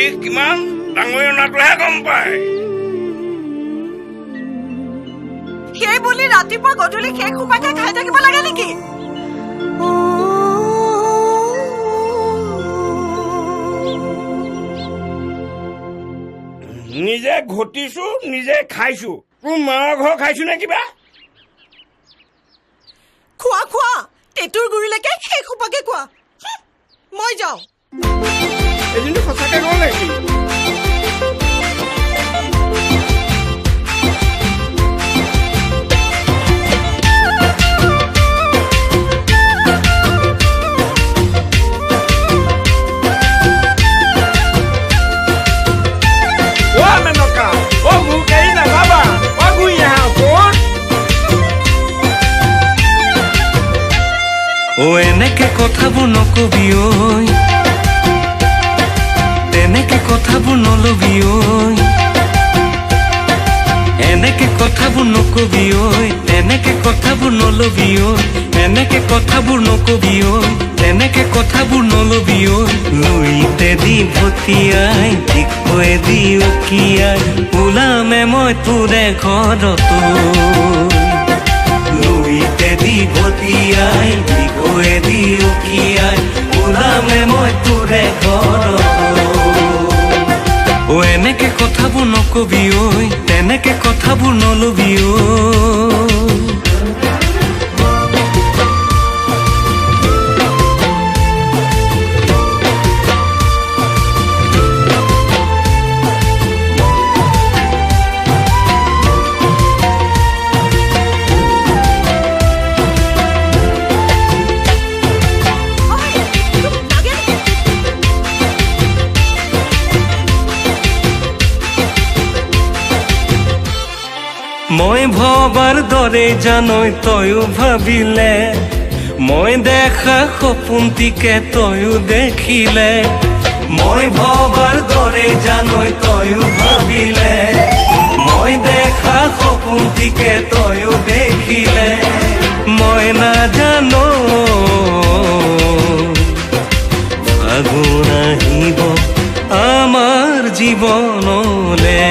বিষ কিমান ডাঙৰি অনাটোহে গম পায়। সেই বুলি ৰাতিপুৱা গধূলি সেই খোপাকে খাই থাকিব লাগে নেকি? নিজে ঘটিছো নিজে খাইছো। তোৰ মাৰ ঘৰ খাইছো নে কিবা? খোৱা খোৱা টেটুৰ গুৰিলৈকে সেই খোপাকে খোৱা। মই যাওঁ। এজনী সঁচাকে গ'ল নেকি? এনেকে কথাবোৰ নকবি ঐ, তেনেকে কথাবোৰ নলবি ঐ, এনেকে কথাবোৰ নকবি ঐ, তেনেকে কথাবোৰ নলবি ঐ, এনেকে কথাবোৰ নকবি ঐ, তেনেকে কথাবোৰ নলবি ঐ। লুইতে দি ভটিয়াই দিশয়ে দি উকিয়াই ওলামে মই তোৰে ঘৰত। লুইতে দি ভটিয়াই দিশয়ে দি উকিয়াই ওলামে মই তোৰে ঘৰত। এনেকে কথাবোৰ নকবি ঐ, তেনেকে কথাবোৰ নলবি ঐ। মই ভবাৰ দৰে জানৈ তয়ো ভাবিলে, মই দেখা সপোনটিকে তয়ো দেখিলে। মই ভবাৰ দৰে জানৈ তয়ো ভাবিলে, মই দেখা সপোনটিকে তয়ো দেখিলে। মই নাজানো ফাগুন আহিব আমাৰ জীৱনলে,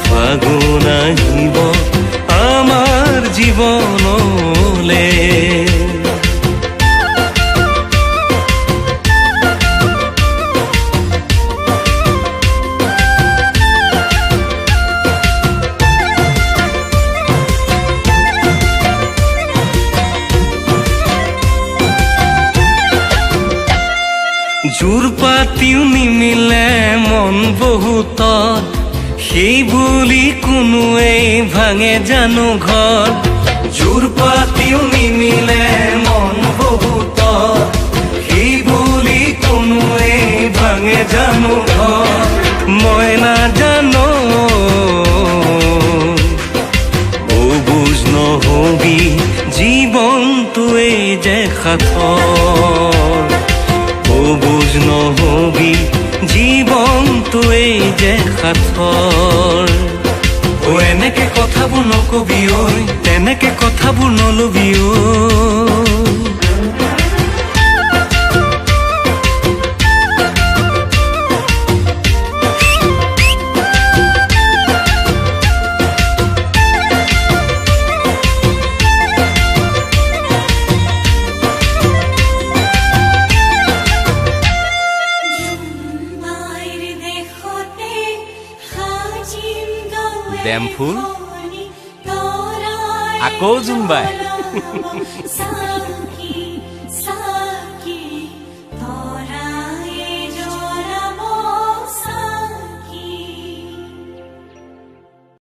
ফাগুন আহিব আমাৰ জীৱনলে। জোৰ পাতিও নিমিলে মন বহুত, সেই বুলি কোনোৱেই ভাঙে জানো ঘৰ। জোৰ পাতিও নিমিলে মন বহুত, সেই বুলি কোনোৱেই ভাঙে জানো ঘৰ। মই নাজানো বুজ নহবি জীৱনটোৱেই যে সাঁথৰ, বুজ নহবি জীৱনটোৱেই যে সাঁথৰ। এনেকে কথাবোৰ নকবি ঐ, তেনেকে কথাবোৰ নলবি ঐ। ডেমফুল আকৌ জোনবাই।